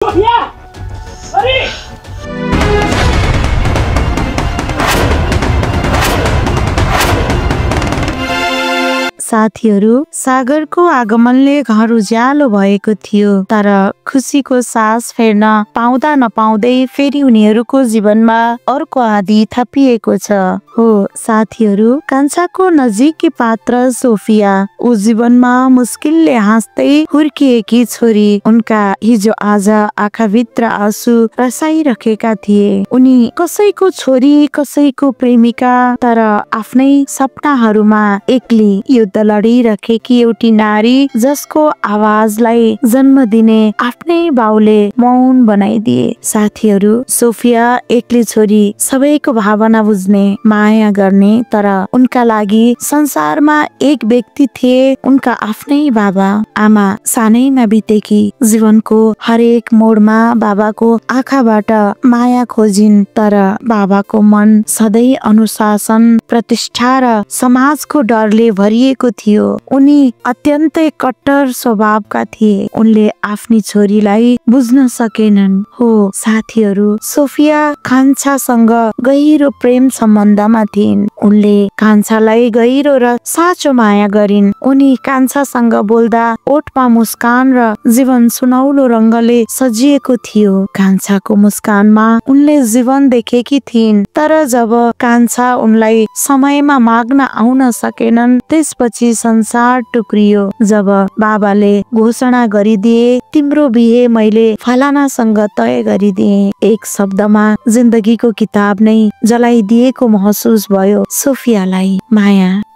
Sophia अरे साथीहरू सागरको आगमनले घर उज्यालो भएको थियो तर खुसीको सास फेर्न पाउँदा नपाउँदै फेरि उनीहरूको जीवनमा अर्को आदि थपिएको छ। हो साथीहरू कान्छाको नजिकी पात्र सोफिया ऊ जीवनमा मुस्किलले हाँस्दै हुर्किएकी छोरी उनका हिजो आज आँखाभित्र आँसु रसाइरहेका थिए। उनी कसैको छोरी कसैको प्रेमिका तर आफ्नै सपनाहरूमा एक्ली युद्ध लडिरहेकी एउटी नारी जसको आवाजलाई जन्म दिने आफ्नै बाउले मौन बनाइदिए। साथीहरू सोफिया एक्ली छोरी सबैको भावना बुझ्ने माया गर्ने तर उनका लागि संसारमा एक व्यक्ति थिए उनका आफ्नै बाबा आमा। सानैमा बितेकी जीवनको हरेक मोडमा बाबाको आँखाबाट माया खोजिन् तर बाबाको मन सधैँ अनुशासन प्रतिष्ठा र समाजको डरले भरिएको थियो। उनी अत्यन्तै कट्टर स्वभावका थिए। उनले आफ्नी छोरीलाई बुझ्न सकेनन्। हो साथीहरू सोफिया कान्छासँग गहिरो प्रेम सम्बन्धमा थिइन्। उनले कान्छालाई गहिरो र साँचो माया गरिन्। उनी कान्छासँग बोल्दा ओठमा मुस्कान र जीवन सुनौलो रंगले सजिएको थियो। कान्छाको मुस्कानमा उनले जीवन देखेकी थिइन् तर जब कान्छा उनलाई समयमा माग्न आउन सकेनन् त्यसपछि संसार टुक्रियो। जब बाबाले घोषणा गरिदिए तिम्रो बिहे मैले फलानासँग तय गरिदिए एक शब्दमा जिन्दगीको किताब नै जलाइदिएको महसुस भयो सोफियालाई।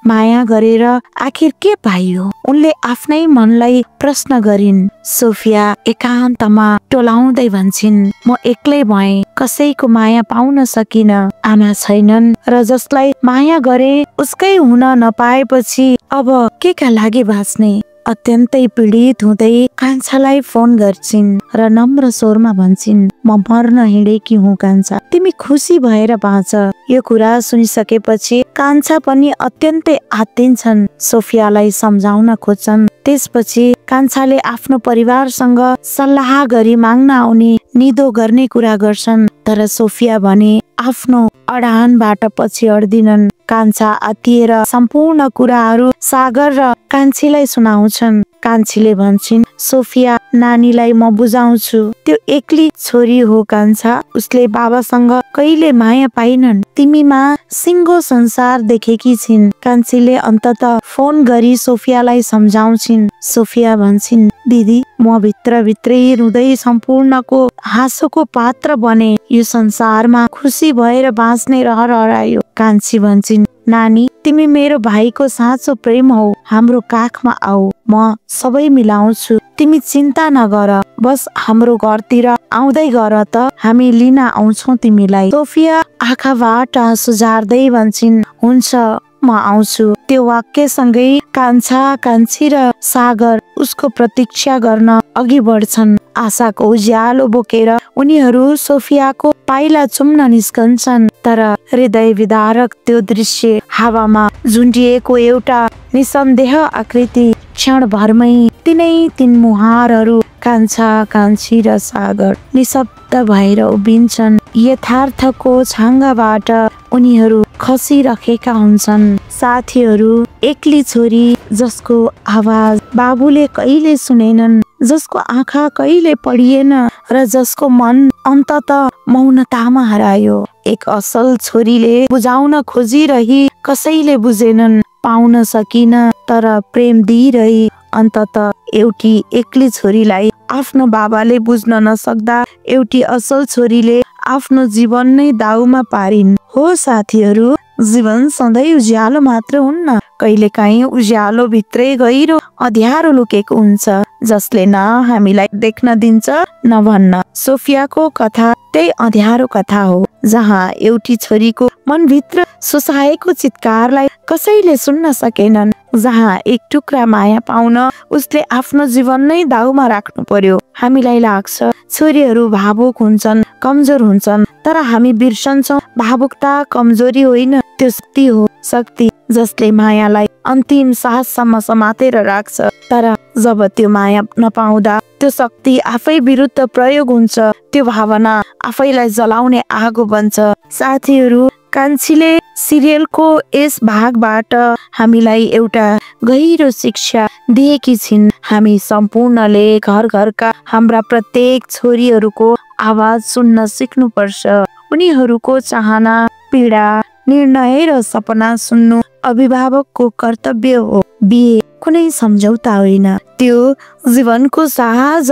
माया गरेर आखिर के पाइयो उनले आफ्नै मनलाई प्रश्न गरिन्। सोफिया एकान्तमा टोलाउँदै भन्छिन् म एक्लै भएँ कसैको माया पाउन सकिन। आमा छैनन् र जसलाई माया गरे उसकै हुन नपाएपछि अब के का लागि बाँच्ने। अत्यन्तै पीडित हुँदै कान्छालाई फोन गर्छिन् र नम्र स्वरमा भन्छिन् म मर्न हिँडेकी हुँ कान्छा तिमी खुसी भएर बाँच। यो कुरा सुनिसकेपछि कान्छा पनि अत्यन्तै आत्तिन्छन् सोफियालाई सम्झाउन खोज्छन्। त्यसपछि कान्छाले आफ्नो परिवारसँग सल्लाह गरी माग्न आउने निदो गर्ने कुरा गर्छन् तर सोफिया भने आफ्नो अडानबाट पछि हट्दिनन्। कान्छा आत्तिएर सम्पूर्ण कुराहरू सागर र कान्छीलाई सुनाउँछन्। कान्छीले भन्छन् सोफिया नानीलाई म बुझाउँछु त्यो एक्ली छोरी हो कान्छा उसले बाबासँग कहिले माया पाइनन् तिमीमा सिङ्गो संसार देखेकी छिन्। कान्छीले अन्ततः फोन गरी सोफियालाई सम्झाउँछिन्। सोफिया भन्छन् दिदी म भित्रै रुँदै सम्पूर्णको हाँसोको पात्र बने यो संसारमा खुसी भएर बाँच्ने रहर हरायो। कान्छी भन्छन् नानी तिमी मेरो भाइको साँचो प्रेम हौ हाम्रो काखमा आऊ म सबै मिलाउँछु तिमी चिन्ता नगर बस हाम्रो घरतिर आउँदै गर त हामी लिन आउँछौ तिमीलाई। सोफिया आँखाबाट आँसु झार्दै भन्छन् हुन्छ म आउँछु। त्यो वाक्यसँगै कान्छा कान्छी र सागर उसको प्रतीक्षा गर्न अघि बढ्छन्। आशाको उज्यालो बोकेर उनीहरू सोफियाको पाइला चुम्न निस्कन्छन् तर हृदय विदारक त्यो दृश्य हावामा झुन्डिएको एउटा निसन्देह आकृति क्षणभरमै तीन मुहारहरू कान्छा कान्छी र सागर निशब्द भएर उभिन्छन्। यथार्थको छाङ्गाबाट उनीहरू खसिरहेका हुन्छन्। साथीहरू एक्ली छोरी जसको आवाज बाबुले कहिले सुनेनन् जसको आँखा कहिले पढिएन र जसको मन अन्ततः मौनतामा हरायो। एक असल छोरीले बुझाउन खोजिरही कसैले बुझेनन् पाउन सकिन तर प्रेम दिइरही अन्ततः एउटी एक्ली छोरीलाई आफ्नो बाबाले बुझ्न नसक्दा एउटी असल छोरीले आफ्नो जीवन नै दाउमा पारिन्। हो साथीहरू जीवन सधैँ उज्यालो मात्र हुन्न कहिलेकाहीँ उज्यालो भित्रै गहिरो अँध्यारो लुकेको हुन्छ जसले न हामीलाई देख्न दिन्छ न भन्न। सोफियाको कथा त्यही अँध्यारो कथा हो जहाँ एउटी छोरीको मनभित्र सुसाएको चित्कारलाई कसैले सुन्न सकेनन्। जहाँ एक टुक्रा माया पाउन उसले आफ्नो जीवन नै दाउमा राख्नु पर्यो। हामीलाई लाग्छ छोरीहरू भावुक हुन्छन् कमजोर हुन्छन् तर हामी बिर्सन्छौँ भावुकता कमजोरी होइन त्यो शक्ति हो। शक्ति जसले मायालाई अन्तिम साहससम्म समातेर राख्छ। तर जब त्यो माया नपाउँदा त्यो शक्ति आफै विरुद्ध प्रयोग हुन्छ, त्यो भावना आफैलाई जलाउने आगो बन्छ। साथीहरू, कान्छीले सिरियलको यस भागबाट हामीलाई एउटा गहिरो शिक्षा दिएकी छिन्। हामी सम्पूर्णले घर घरका हाम्रा प्रत्येक छोरीहरूको आवाज सुन्न सिक्नुपर्छ। उनीहरूको चाहना, पीडा, निर्णय र सपना सुन्नु अभिभावकको कर्तव्य हो। बिहे कुनै सम्झौता होइन, त्यो जीवनको साहस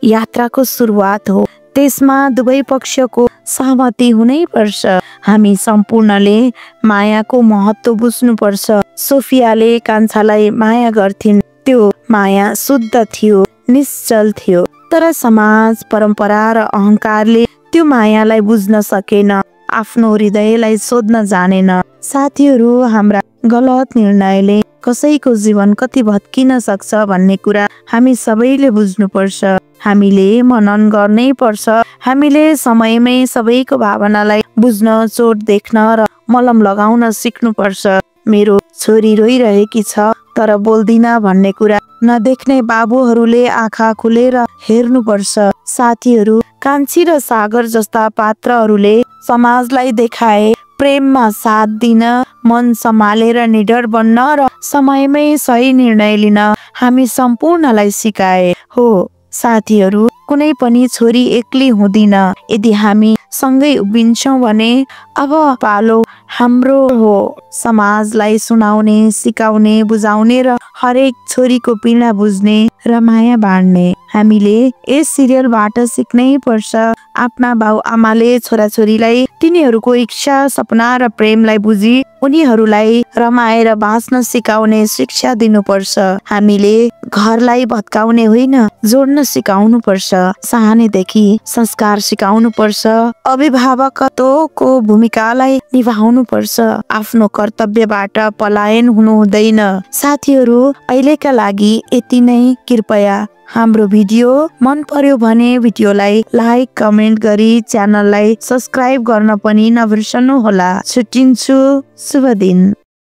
यात्राको सुरुवात हो। त्यसमा दुवै पक्षको सहमति हुनै पर्छ। हामी सम्पूर्णले मायाको महत्त्व बुझ्नुपर्छ। सोफियाले कान्छालाई माया गर्थिन्। त्यो माया शुद्ध थियो, निश्चल थियो। तर समाज, परम्परा र अहंकारले त्यो मायालाई बुझ्न सकेन, आफ्नो हृदयलाई सोध्न जानेन। साथीहरू, हाम्रा गलत निर्णयले कसैको जीवन कति भत्किन सक्छ भन्ने कुरा हामी सबैले बुझ्नुपर्छ। हामीले मनन गर्नै पर्छ। हामीले समयमै सबैको भावनालाई बुझ्न, चोट देख्न र मलम लगाउन सिक्नुपर्छ। मेरो छोरी रोइरहेकी छ तर बोल्दिन भन्ने कुरा नदेख्ने बाबुहरूले आँखा खुलेर हेर्नुपर्छ। साथीहरू, कान्छी र सागर जस्ता पात्रहरूले समाजलाई देखाए प्रेममा साथ दिन, मन सम्हालेर निडर बन्न र समयमै सही निर्णय लिन हामी सम्पूर्णलाई सिकाए हो। साथीहरू, कुनै पनि छोरी एक्लै हुँदिन। यदि हामी सँगै उभिन्छौँ भने अब पालो हाम्रो हो। समाजलाई सुनाउने, सिकाउने, बुझाउने र हरेक छोरीको पीडा बुझ्ने र माया बाँड्ने हामीले यस सिरियलबाट सिक्नै पर्छ। आफ्ना बाउ आमाले छोराछोरीलाई तिनीहरूको इच्छा, सपना र प्रेमलाई बुझी उनीहरूलाई रमाएर बाँच्न सिकाउने शिक्षा दिनुपर्छ। हामीले घरलाई भत्काउने होइन, जोड्न सिकाउनु पर्छ। सानैदेखि संस्कार सिकाउनु पर्छ। अभिभावकत्वको भूमिकालाई निभाउनु पर्छ। आफ्नो कर्तव्यबाट पलायन हुनु हुँदैन। साथीहरू, अहिलेका लागि यति नै। कृपया हाम्रो भिडियो मन पर्यो भने भिडियोलाई लाइक, कमेन्ट गरी च्यानललाई सब्स्क्राइब गर्न पनि नबिर्सनु होला। छुट्टिन्छु। शुभ दिन।